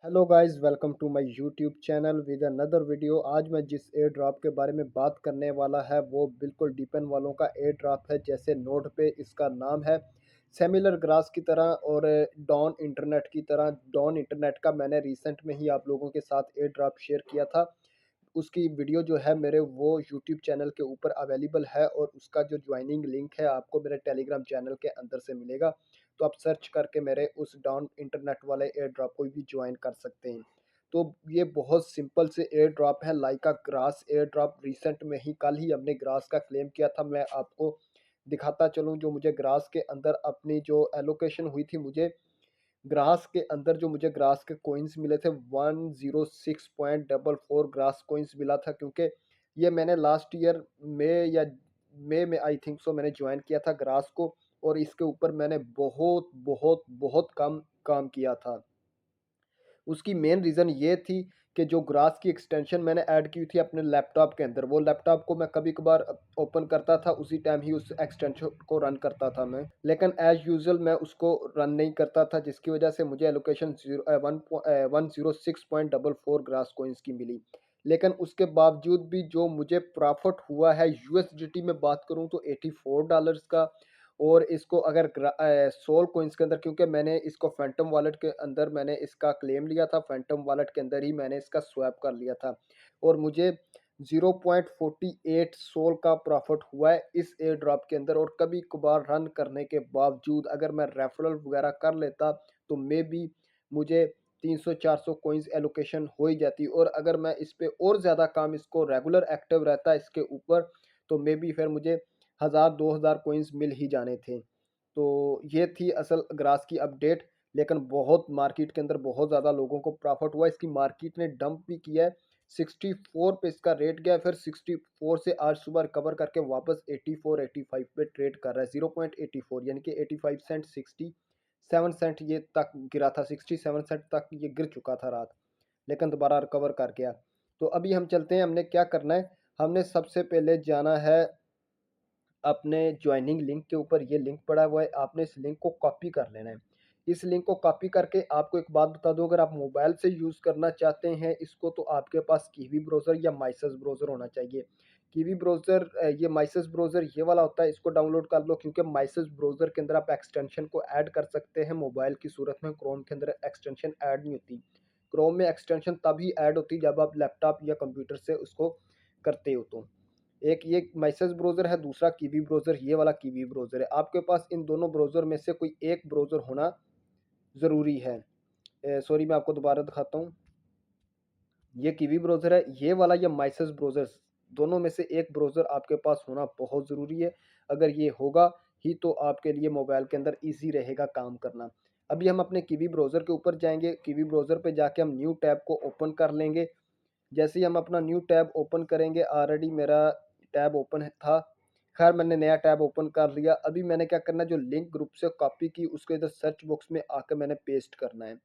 Hello guys, welcome to my YouTube channel with another video. आज मैं जिस air drop के बारे में बात करने वाला है वो बिल्कुल डिपेन वालों का एयर ड्रॉप है। जैसे नोड पे इसका नाम है सेमिलर ग्रास की तरह और डॉन इंटरनेट की तरह। डॉन इंटरनेट का मैंने रिसेंट में ही आप लोगों के साथ एयर ड्रॉप शेयर किया था। उसकी वीडियो जो है मेरे वो यूट्यूब चैनल के ऊपर अवेलेबल है और उसका जो ज्वाइनिंग लिंक है आपको मेरे टेलीग्राम चैनल के अंदर से मिलेगा। तो आप सर्च करके मेरे उस डाउन इंटरनेट वाले एयर ड्रॉप को भी ज्वाइन कर सकते हैं। तो ये बहुत सिंपल से एयर ड्रॉप है, लाइक अ ग्रास एयर ड्रॉप। रिसेंट में ही कल ही हमने ग्रास का क्लेम किया था। मैं आपको दिखाता चलूँ, जो मुझे ग्रास के अंदर अपनी जो एलोकेशन हुई थी, मुझे ग्रास के अंदर जो मुझे ग्रास के कॉइन्स मिले थे 106.44 ग्रास कॉइन्स मिला था। क्योंकि ये मैंने लास्ट ईयर मई में आई थिंक सो मैंने ज्वाइन किया था ग्रास को। और इसके ऊपर मैंने बहुत बहुत बहुत कम काम किया था। उसकी मेन रीज़न ये थी कि जो ग्रास की एक्सटेंशन मैंने ऐड की थी अपने लैपटॉप के अंदर, वो लैपटॉप को मैं कभी कभार ओपन करता था, उसी टाइम ही उस एक्सटेंशन को रन करता था मैं। लेकिन एज यूजुअल मैं उसको रन नहीं करता था, जिसकी वजह से मुझे एलोकेशन 106.44 ग्रास कोइंस की मिली। लेकिन उसके बावजूद भी जो मुझे प्रॉफिट हुआ है यूएसडीटी में बात करूं तो $84 का। और इसको अगर सोल कोइंस के अंदर, क्योंकि मैंने इसको फैंटम वॉलेट के अंदर मैंने इसका क्लेम लिया था, फैंटम वॉलेट के अंदर ही मैंने इसका स्वैप कर लिया था। और मुझे 0.48 सोल का प्रॉफिट हुआ है इस एयर ड्रॉप के अंदर। और कभी कभार रन करने के बावजूद अगर मैं रेफरल वगैरह कर लेता तो मे बी मुझे 300-400 कोइंस एलोकेशन हो ही जाती। और अगर मैं इस पे और ज़्यादा काम इसको रेगुलर एक्टिव रहता इसके ऊपर तो मे बी फिर मुझे 1000-2000 कोइंस मिल ही जाने थे। तो ये थी असल ग्रास की अपडेट। लेकिन बहुत मार्केट के अंदर बहुत ज़्यादा लोगों को प्रॉफिट हुआ। इसकी मार्केट ने डंप भी किया है, 64 पे इसका रेट गया, फिर 64 से आज सुबह रिकवर करके वापस 84-85 पे ट्रेड कर रहा है। 0.84 यानी कि 85 सेंट 67 सेंट ये तक गिरा था, 67 सेंट तक ये गिर चुका था रात, लेकिन दोबारा रिकवर कर गया। तो अभी हम चलते हैं, हमने क्या करना है। हमने सबसे पहले जाना है अपने ज्वाइनिंग लिंक के ऊपर। ये लिंक पड़ा हुआ है, आपने इस लिंक को कॉपी कर लेना है। इस लिंक को कॉपी करके आपको एक बात बता दूं, अगर आप मोबाइल से यूज़ करना चाहते हैं इसको तो आपके पास कीवी ब्राउज़र या माइसेस ब्राउज़र होना चाहिए। कीवी ब्राउज़र ये माइसेस ब्राउज़र ये वाला होता है, इसको डाउनलोड कर लो। क्योंकि माइसेस ब्राउज़र के अंदर आप एक्सटेंशन को ऐड कर सकते हैं, मोबाइल की सूरत में क्रोम के अंदर एक्सटेंशन ऐड नहीं होती। क्रोम में एक्सटेंशन तभी ऐड होती जब आप लैपटॉप या कंप्यूटर से उसको करते हो। तो एक ये माइसेस ब्राउज़र है, दूसरा कीवी ब्राउज़र, ये वाला कीवी ब्राउज़र है। आपके पास इन दोनों ब्राउज़र में से कोई एक ब्राउज़र होना ज़रूरी है। सॉरी, मैं आपको दोबारा दिखाता हूँ। ये कीवी ब्राउज़र है, ये वाला या माइसेस ब्राउज़र, दोनों में से एक ब्राउज़र आपके पास होना बहुत ज़रूरी है। अगर ये होगा ही तो आपके लिए मोबाइल के अंदर ईज़ी रहेगा काम करना। अभी हम अपने कीवी ब्राउज़र के ऊपर जाएँगे, कीवी ब्राउज़र पे जाके हम न्यू टैब को ओपन कर लेंगे। जैसे ही हम अपना न्यू टैब ओपन करेंगे, ऑलरेडी मेरा टैब ओपन था, खैर मैंने नया टैब ओपन कर लिया। अभी मैंने क्या करना है, जो लिंक ग्रुप से कॉपी की उसको इधर सर्च बॉक्स में आकर मैंने पेस्ट करना है।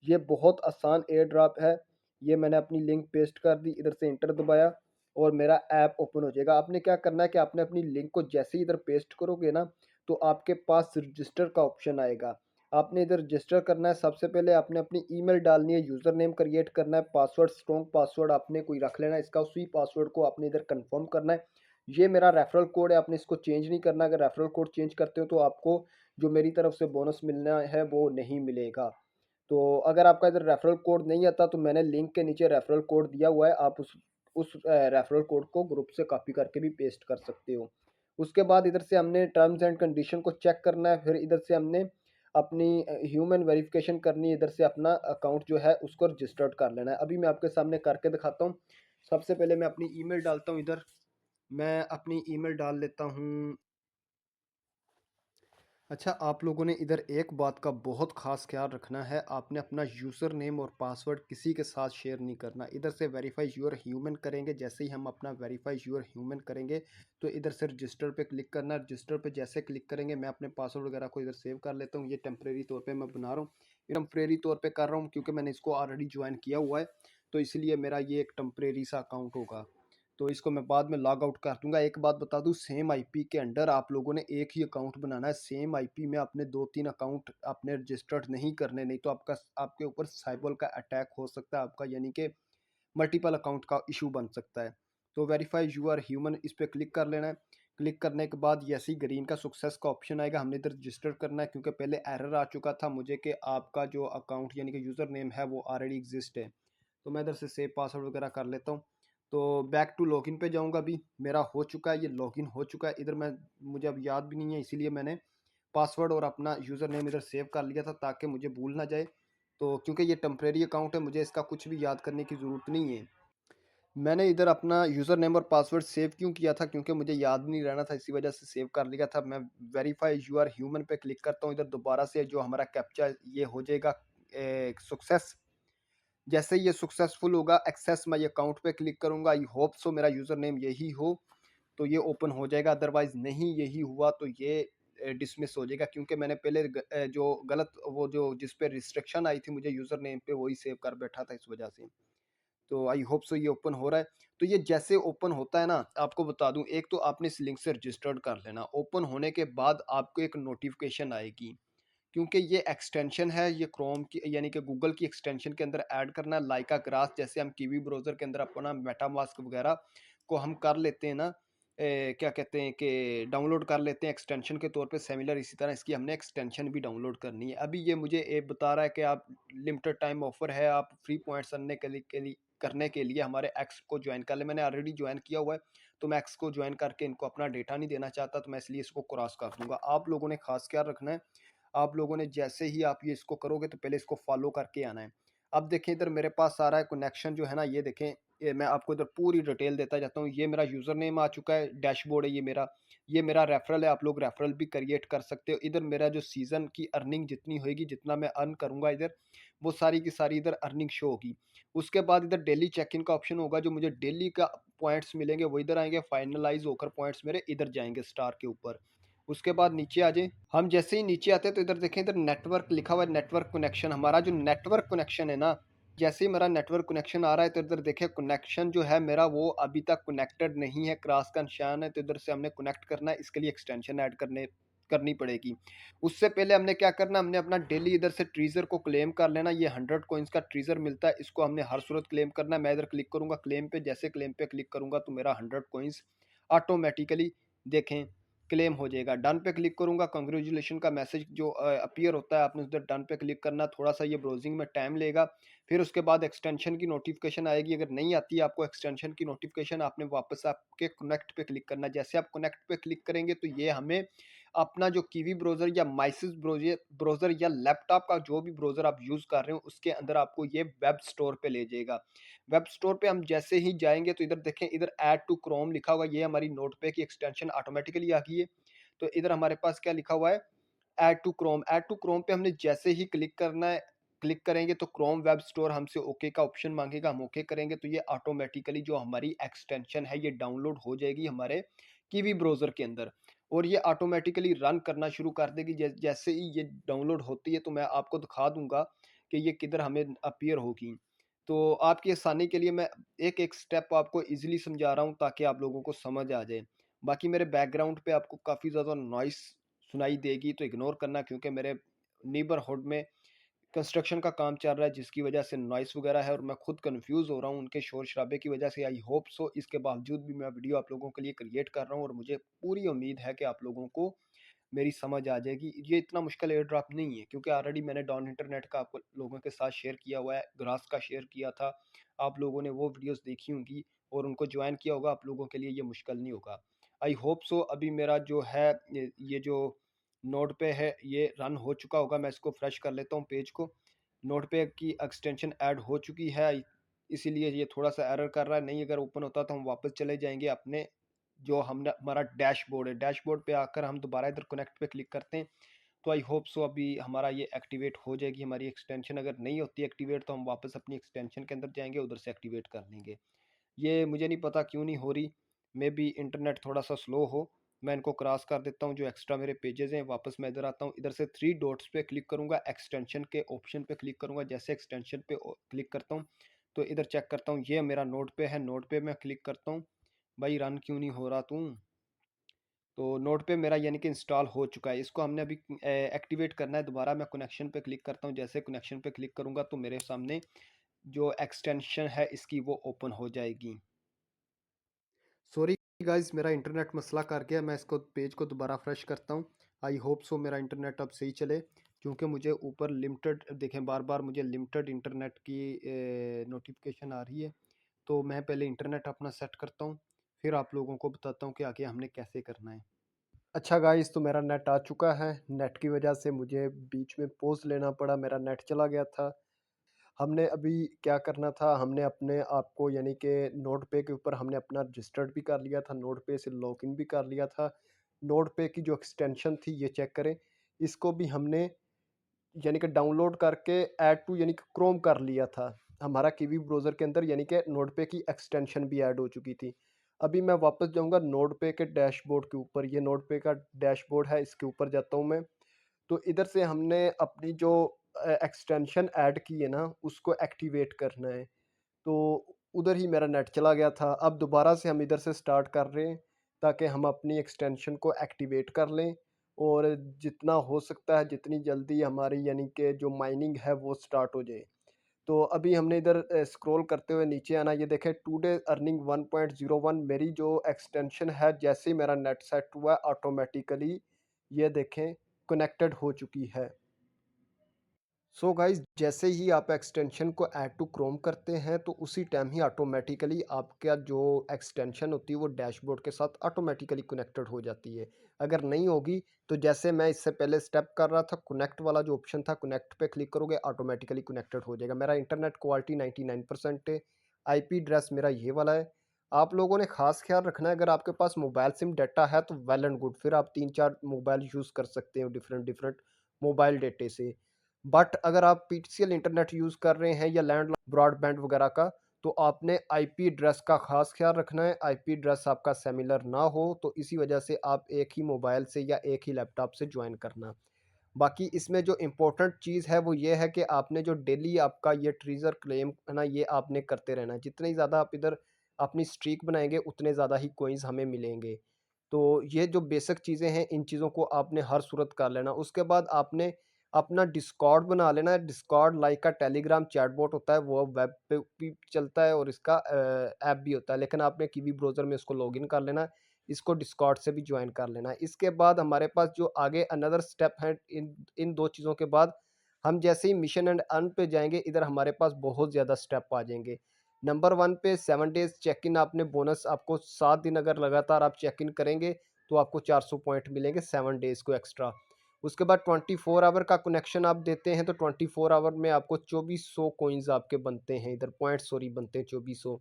ये बहुत आसान एयर ड्रॉप है। ये मैंने अपनी लिंक पेस्ट कर दी, इधर से इंटर दबाया और मेरा ऐप ओपन हो जाएगा। आपने क्या करना है कि आपने अपनी लिंक को जैसे ही इधर पेस्ट करोगे ना तो आपके पास रजिस्टर का ऑप्शन आएगा। आपने इधर रजिस्टर करना है। सबसे पहले आपने अपनी ईमेल डालनी है, यूज़र नेम क्रिएट करना है, पासवर्ड स्ट्रॉन्ग पासवर्ड आपने कोई रख लेना है इसका, उसी पासवर्ड को आपने इधर कंफर्म करना है। ये मेरा रेफरल कोड है, आपने इसको चेंज नहीं करना। अगर रेफरल कोड चेंज करते हो तो आपको जो मेरी तरफ से बोनस मिलना है वो नहीं मिलेगा। तो अगर आपका इधर रेफरल कोड नहीं आता तो मैंने लिंक के नीचे रेफरल कोड दिया हुआ है, आप उस रेफरल कोड को ग्रुप से कॉपी करके भी पेस्ट कर सकते हो। उसके बाद इधर से हमने टर्म्स एंड कंडीशन को चेक करना है। फिर इधर से हमने अपनी ह्यूमन वेरिफिकेशन करनी है, इधर से अपना अकाउंट जो है उसको रजिस्टर्ड कर लेना है। अभी मैं आपके सामने करके दिखाता हूँ। सबसे पहले मैं अपनी ईमेल डालता हूँ इधर। मैं अपनी ईमेल डाल लेता हूँ। अच्छा, आप लोगों ने इधर एक बात का बहुत ख़ास ख्याल रखना है, आपने अपना यूज़र नेम और पासवर्ड किसी के साथ शेयर नहीं करना। इधर से वेरीफाई यूर ह्यूमन करेंगे, जैसे ही हम अपना वेरीफाई यूर ह्यूमन करेंगे तो इधर से रजिस्टर पे क्लिक करना है। रजिस्टर पे जैसे क्लिक करेंगे, मैं अपने पासवर्ड वगैरह को इधर सेव कर लेता हूँ। ये टेम्प्रेरी तौर पर मैं बना रहा हूँ, ये टेम्प्रेरी तौर पर कर रहा हूँ क्योंकि मैंने इसको ऑलरेडी ज्वाइन किया हुआ है, तो इसलिए मेरा ये एक टेम्प्रेरी सा अकाउंट होगा। तो इसको मैं बाद में लॉग आउट कर दूँगा। एक बात बता दूँ, सेम आईपी के अंडर आप लोगों ने एक ही अकाउंट बनाना है। सेम आईपी में आपने 2-3 अकाउंट अपने रजिस्टर्ड नहीं करने, नहीं तो आपके ऊपर साइबर का अटैक हो सकता है, आपका यानी कि मल्टीपल अकाउंट का इशू बन सकता है। तो वेरीफाई यू आर ह्यूमन, इस पे क्लिक कर लेना है। क्लिक करने के बाद जैसे ही ग्रीन का सक्सेस का ऑप्शन आएगा, हमने इधर रजिस्टर करना है, क्योंकि पहले एरर आ चुका था मुझे कि आपका जो अकाउंट यानी कि यूज़र नेम है वो ऑलरेडी एग्जिस्ट है। तो मैं इधर से सेव पासवर्ड वगैरह कर लेता हूँ। तो बैक टू लॉगिन पे जाऊँगा। अभी मेरा हो चुका है, ये लॉगिन हो चुका है। इधर मैं मुझे अब याद भी नहीं है, इसीलिए मैंने पासवर्ड और अपना यूज़र नेम इधर सेव कर लिया था ताकि मुझे भूल ना जाए। तो क्योंकि ये टेम्परेरी अकाउंट है, मुझे इसका कुछ भी याद करने की ज़रूरत नहीं है। मैंने इधर अपना यूज़र नेम और पासवर्ड सेव क्यों किया था, क्योंकि मुझे याद नहीं रहना था, इसी वजह से सेव कर लिया था। मैं वेरीफाई यू आर ह्यूमन पे क्लिक करता हूँ। इधर दोबारा से जो हमारा कैप्चा ये हो जाएगा सक्सेस। जैसे ही ये सक्सेसफुल होगा, एक्सेस माई अकाउंट पे क्लिक करूंगा। आई होप सो मेरा यूज़र नेम यही हो, तो ये ओपन हो जाएगा। अदरवाइज नहीं यही हुआ तो ये डिसमिस हो जाएगा, क्योंकि मैंने पहले जो गलत वो जो जिस पे रिस्ट्रिक्शन आई थी मुझे यूज़र नेम पे, वही सेव कर बैठा था, इस वजह से। तो आई होप सो ये ओपन हो रहा है। तो ये जैसे ओपन होता है ना, आपको बता दूं, एक तो आपने इस लिंक से रजिस्टर्ड कर लेना। ओपन होने के बाद आपको एक नोटिफिकेशन आएगी, क्योंकि ये एक्सटेंशन है, ये क्रोम की यानी कि गूगल की एक्सटेंशन के अंदर ऐड करना है। लाइका ग्रास जैसे हम कीवी ब्राउज़र के अंदर अपना मेटामास्क वगैरह को हम कर लेते हैं ना, क्या कहते हैं कि डाउनलोड कर लेते हैं एक्सटेंशन के तौर पे, सिमिलर इसी तरह इसकी हमने एक्सटेंशन भी डाउनलोड करनी है। अभी ये मुझे बता रहा है कि आप लिमिटेड टाइम ऑफर है, आप फ्री पॉइंट्स करने के लिए करने के लिए हमारे एक्स को ज्वाइन कर ले। मैंने ऑलरेडी ज्वाइन किया हुआ है, तो मैं एक्स को ज्वाइन करके इनको अपना डेटा नहीं देना चाहता, तो मैं इसलिए इसको क्रॉस कर दूंगा। आप लोगों ने खास ख्याल रखना है। आप लोगों ने जैसे ही आप ये इसको करोगे तो पहले इसको फॉलो करके आना है। अब देखें इधर मेरे पास सारा है कनेक्शन जो है ना, ये देखें, ये मैं आपको इधर पूरी डिटेल देता जाता हूँ। ये मेरा यूज़र नेम आ चुका है, डैशबोर्ड है ये मेरा रेफरल है। आप लोग रेफरल भी क्रिएट कर सकते हो। इधर मेरा जो सीज़न की अर्निंग जितनी होगी, जितना मैं अर्न करूँगा इधर, वो सारी की सारी इधर अर्निंग शो होगी। उसके बाद इधर डेली चेक इन का ऑप्शन होगा, जो मुझे डेली का पॉइंट्स मिलेंगे वो इधर आएंगे, फाइनलाइज होकर पॉइंट्स मेरे इधर जाएंगे स्टार के ऊपर। उसके बाद नीचे आ जाएँ। हम जैसे ही नीचे आते हैं तो इधर देखें, इधर नेटवर्क लिखा हुआ है, नेटवर्क कनेक्शन। हमारा जो नेटवर्क कनेक्शन है ना, जैसे ही मेरा नेटवर्क कनेक्शन आ रहा है तो इधर देखिए कनेक्शन जो है मेरा वो अभी तक कनेक्टेड नहीं है, क्रॉस का निशान है। तो इधर से हमने कनेक्ट करना है, इसके लिए एक्सटेंशन ऐड करनी पड़ेगी। उससे पहले हमने क्या करना, हमने अपना डेली इधर से ट्रीजर को क्लेम कर लेना। ये 100 कॉइन्स का ट्रीजर मिलता है, इसको हमने हर सूरत क्लेम करना है। मैं इधर क्लिक करूंगा क्लेम पे, जैसे क्लेम पे क्लिक करूंगा तो मेरा 100 कॉइन्स ऑटोमेटिकली देखें क्लेम हो जाएगा। डन पे क्लिक करूंगा, कंग्रेचुलेशन का मैसेज जो अपीयर होता है, आपने उधर डन पे क्लिक करना। थोड़ा सा ये ब्राउजिंग में टाइम लेगा, फिर उसके बाद एक्सटेंशन की नोटिफिकेशन आएगी। अगर नहीं आती है आपको एक्सटेंशन की नोटिफिकेशन, आपने वापस आपके कनेक्ट पे क्लिक करना। जैसे आप कनेक्ट पे क्लिक करेंगे तो ये हमें अपना जो कीवी ब्राउज़र या माइसिस ब्राउज़र या लैपटॉप का जो भी ब्राउज़र आप यूज़ कर रहे हो, उसके अंदर आपको ये वेब स्टोर पे ले जाएगा। वेब स्टोर पे हम जैसे ही जाएंगे तो इधर देखें, इधर ऐड टू क्रोम लिखा हुआ है, ये हमारी नोटपैड की एक्सटेंशन ऑटोमेटिकली आ गई है। तो इधर हमारे पास क्या लिखा हुआ है, ऐड टू क्रोम पे हमने जैसे ही क्लिक करना है, क्लिक करेंगे तो क्रोम वेब स्टोर हमसे ओके का ऑप्शन मांगेगा। हम ओके करेंगे तो ये ऑटोमेटिकली जो हमारी एक्सटेंशन है ये डाउनलोड हो जाएगी हमारे कीवी ब्राउज़र के अंदर, और ये ऑटोमेटिकली रन करना शुरू कर देगी। जैसे ही ये डाउनलोड होती है तो मैं आपको दिखा दूंगा कि ये किधर हमें अपीयर होगी। तो आपकी आसानी के लिए मैं एक एक स्टेप आपको इजीली समझा रहा हूँ ताकि आप लोगों को समझ आ जाए। बाकी मेरे बैकग्राउंड पे आपको काफ़ी ज़्यादा नॉइस सुनाई देगी तो इग्नोर करना, क्योंकि मेरे नेबरहुड में कंस्ट्रक्शन का काम चल रहा है, जिसकी वजह से नॉइस वगैरह है और मैं खुद कंफ्यूज हो रहा हूँ उनके शोर शराबे की वजह से। आई होप सो इसके बावजूद भी मैं वीडियो आप लोगों के लिए क्रिएट कर रहा हूँ, और मुझे पूरी उम्मीद है कि आप लोगों को मेरी समझ आ जाएगी। ये इतना मुश्किल एयर ड्रॉप नहीं है, क्योंकि ऑलरेडी मैंने डॉन इंटरनेट का आप लोगों के साथ शेयर किया हुआ है, ग्रास का शेयर किया था। आप लोगों ने वो वीडियोस देखी होंगी और उनको ज्वाइन किया होगा। आप लोगों के लिए ये मुश्किल नहीं होगा। आई होप सो अभी मेरा जो है ये जो नोट पे है ये रन हो चुका होगा। मैं इसको फ्रेश कर लेता हूँ पेज को। नोट पे की एक्सटेंशन ऐड हो चुकी है, इसीलिए ये थोड़ा सा एरर कर रहा है। नहीं अगर ओपन होता तो हम वापस चले जाएंगे अपने जो हमने हमारा डैशबोर्ड है, डैशबोर्ड पे आकर हम दोबारा इधर कनेक्ट पे क्लिक करते हैं। तो आई होप सो अभी हमारा ये एक्टिवेट हो जाएगी हमारी एक्सटेंशन। अगर नहीं होती एक्टिवेट तो हम वापस अपनी एक्सटेंशन के अंदर जाएंगे, उधर से एक्टिवेट कर लेंगे। ये मुझे नहीं पता क्यों नहीं हो रही, मे बी इंटरनेट थोड़ा सा स्लो हो। मैं इनको क्रॉस कर देता हूँ, जो एक्स्ट्रा मेरे पेजेस हैं। वापस मैं इधर आता हूँ, इधर से थ्री डॉट्स पे क्लिक करूँगा, एक्सटेंशन के ऑप्शन पे क्लिक करूँगा। जैसे एक्सटेंशन पे क्लिक करता हूँ तो इधर चेक करता हूँ, ये मेरा नोट पे है, नोट पे मैं क्लिक करता हूँ। भाई रन क्यों नहीं हो रहा तू? तो नोट पे मेरा यानी कि इंस्टॉल हो चुका है। इसको हमने अभी एक्टिवेट करना है दोबारा। मैं कनेक्शन पे क्लिक करता हूँ। जैसे कनेक्शन पे क्लिक करूँगा तो मेरे सामने जो एक्सटेंशन है इसकी वो ओपन हो जाएगी। सॉरी गाइस, मेरा इंटरनेट मसला कर गया। मैं इसको पेज को दोबारा फ्रेश करता हूँ। आई होप सो मेरा इंटरनेट अब सही चले, क्योंकि मुझे ऊपर लिमिटेड देखें, बार बार मुझे लिमिटेड इंटरनेट की नोटिफिकेशन आ रही है। तो मैं पहले इंटरनेट अपना सेट करता हूँ, फिर आप लोगों को बताता हूँ कि आगे हमने कैसे करना है। अच्छा गाइस, तो मेरा नेट आ चुका है। नेट की वजह से मुझे बीच में पॉज़ लेना पड़ा, मेरा नेट चला गया था। हमने अभी क्या करना था, हमने अपने आप को यानी कि नोट पे के ऊपर हमने अपना रजिस्टर्ड भी कर लिया था, नोट पे से लॉगिन भी कर लिया था। नोट पे की जो एक्सटेंशन थी ये चेक करें, इसको भी हमने यानी कि डाउनलोड करके ऐड टू यानी कि क्रोम कर लिया था। हमारा कीवी ब्राउज़र के अंदर यानी कि नोट पे की एक्सटेंशन भी ऐड हो चुकी थी। अभी मैं वापस जाऊँगा नोट पे के डैशबोर्ड के ऊपर, ये नोट पे का डैशबोर्ड है, इसके ऊपर जाता हूँ मैं। तो इधर से हमने अपनी जो एक्सटेंशन ऐड की है ना, उसको एक्टिवेट करना है। तो उधर ही मेरा नेट चला गया था। अब दोबारा से हम इधर से स्टार्ट कर रहे हैं, ताकि हम अपनी एक्सटेंशन को एक्टिवेट कर लें और जितना हो सकता है, जितनी जल्दी हमारी यानी कि जो माइनिंग है वो स्टार्ट हो जाए। तो अभी हमने इधर स्क्रॉल करते हुए नीचे आना, ये देखें टुडे अर्निंग 1.01 मेरी जो एक्सटेंशन है, जैसे ही मेरा नेट सेट हुआ ऑटोमेटिकली ये देखें कनेक्टेड हो चुकी है। सो गाइज, जैसे ही आप एक्सटेंशन को ऐड टू क्रोम करते हैं तो उसी टाइम ही ऑटोमेटिकली आपका जो एक्सटेंशन होती है वो डैशबोर्ड के साथ ऑटोमेटिकली कनेक्टेड हो जाती है। अगर नहीं होगी तो जैसे मैं इससे पहले स्टेप कर रहा था, कनेक्ट वाला जो ऑप्शन था, कनेक्ट पे क्लिक करोगे ऑटोमेटिकली कनेक्टेड हो जाएगा। मेरा इंटरनेट क्वालिटी 99% है। आईपी एड्रेस मेरा ये वाला है। आप लोगों ने खास ख्याल रखना है, अगर आपके पास मोबाइल सिम डाटा है तो वेल एंड गुड, फिर आप 3-4 मोबाइल यूज़ कर सकते हो डिफरेंट डिफरेंट मोबाइल डेटे से। बट अगर आप पीटीसीएल इंटरनेट यूज़ कर रहे हैं या लैंड ब्रॉडबैंड वगैरह का, तो आपने आईपी एड्रेस का खास ख्याल रखना है। आईपी एड्रेस आपका सिमिलर ना हो, तो इसी वजह से आप एक ही मोबाइल से या एक ही लैपटॉप से ज्वाइन करना। बाकी इसमें जो इम्पोर्टेंट चीज़ है वो ये है कि आपने जो डेली आपका ये ट्रीज़र क्लेम है ना, ये आपने करते रहना है। जितनी ज़्यादा आप इधर अपनी स्ट्रीक बनाएंगे उतने ज़्यादा ही कोइंस हमें मिलेंगे। तो ये जो बेसिक चीज़ें हैं, इन चीज़ों को आपने हर सूरत कर लेना। उसके बाद आपने अपना डिस्कॉर्ड बना लेना है। डिस्कॉर्ड लाइक का टेलीग्राम चैटबॉट होता है, वो वेब पे भी चलता है और इसका ऐप भी होता है, लेकिन आपने कीवी ब्राउज़र में इसको लॉगिन कर लेना है। इसको डिस्कॉर्ड से भी ज्वाइन कर लेना है। इसके बाद हमारे पास जो आगे अनदर स्टेप है, इन इन 2 चीज़ों के बाद हम जैसे ही मिशन एंड अर्न पे जाएँगे, इधर हमारे पास बहुत ज़्यादा स्टेप आ जाएँगे। नंबर 1 पे 7 डेज़ चेक इन, आपने बोनस आपको 7 दिन अगर लगातार आप चेक इन करेंगे, तो आपको 400 पॉइंट मिलेंगे 7 डेज़ को एक्स्ट्रा। उसके बाद 24 आवर का कनेक्शन आप देते हैं, तो 24 आवर में आपको 2400 कॉइन्स आपके बनते हैं, इधर पॉइंट सॉरी बनते हैं 2400।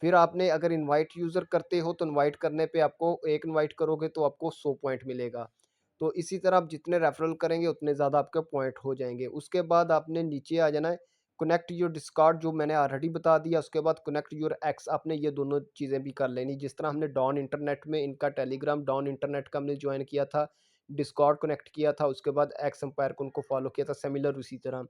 फिर आपने अगर इनवाइट यूज़र करते हो तो इनवाइट करने पे आपको एक इनवाइट करोगे तो आपको 100 पॉइंट मिलेगा। तो इसी तरह आप जितने रेफरल करेंगे उतने ज़्यादा आपके पॉइंट हो जाएँगे। उसके बाद आपने नीचे आ जाना है, कनेक्ट योर डिस्कॉर्ड जो मैंने ऑलरेडी बता दिया। उसके बाद कनेक्ट योर एक्स, आपने ये दोनों चीज़ें भी कर लेनी। जिस तरह हमने डॉन इंटरनेट में इनका टेलीग्राम डॉन इंटरनेट का हमने जॉइन किया था, डिस्कॉर्ड कनेक्ट किया था, उसके बाद एक्स एम्पायर को उनको फॉलो किया था, सिमिलर उसी तरह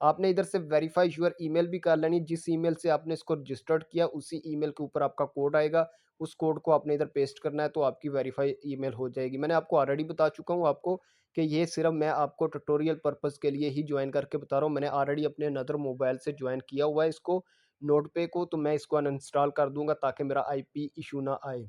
आपने इधर से वेरीफाई योर ईमेल भी कर लेनी। जिस ईमेल से आपने इसको रजिस्टर्ड किया उसी ईमेल के ऊपर आपका कोड आएगा, उस कोड को आपने इधर पेस्ट करना है, तो आपकी वेरीफाई ईमेल हो जाएगी। मैंने आपको ऑलरेडी बता चुका हूँ आपको कि ये सिर्फ मैं आपको ट्यूटोरियल पर्पस के लिए ही ज्वाइन करके बता रहा हूँ। मैंने ऑलरेडी अपने अनदर मोबाइल से ज्वाइन किया हुआ है इसको, नोटपे को, तो मैं इसको अनइंस्टॉल कर दूंगा ताकि मेरा आईपी इशू ना आए।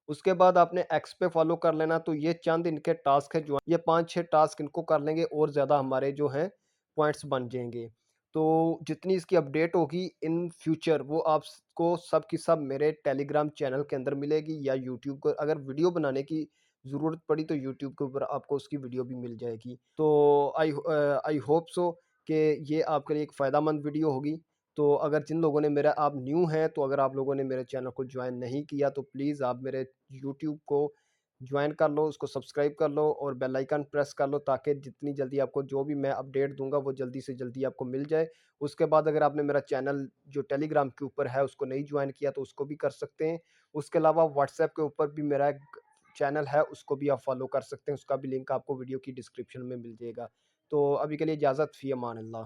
उसके बाद आपने एक्स पे फॉलो कर लेना। तो ये चंद इनके टास्क है, जो ये 5-6 टास्क इनको कर लेंगे और ज़्यादा हमारे जो हैं पॉइंट्स बन जाएंगे। तो जितनी इसकी अपडेट होगी इन फ्यूचर, वो आपको सब की सब मेरे टेलीग्राम चैनल के अंदर मिलेगी, या यूट्यूब को अगर वीडियो बनाने की ज़रूरत पड़ी तो यूट्यूब के ऊपर आपको उसकी वीडियो भी मिल जाएगी। तो आई होप सो कि ये आपके लिए एक फ़ायदेमंद वीडियो होगी। तो अगर जिन लोगों ने मेरा, आप न्यू हैं, तो अगर आप लोगों ने मेरे चैनल को ज्वाइन नहीं किया तो प्लीज़ आप मेरे यूट्यूब को ज्वाइन कर लो, उसको सब्सक्राइब कर लो और बेल आइकन प्रेस कर लो, ताकि जितनी जल्दी आपको जो भी मैं अपडेट दूंगा वो जल्दी से जल्दी आपको मिल जाए। उसके बाद अगर आपने मेरा चैनल जो टेलीग्राम के ऊपर है उसको नहीं ज्वाइन किया तो उसको भी कर सकते हैं। उसके अलावा व्हाट्सएप के ऊपर भी मेरा एक चैनल है, उसको भी आप फॉलो कर सकते हैं। उसका भी लिंक आपको वीडियो की डिस्क्रिप्शन में मिल जाएगा। तो अभी के लिए इजाज़त, फ़ी अमान अल्लाह।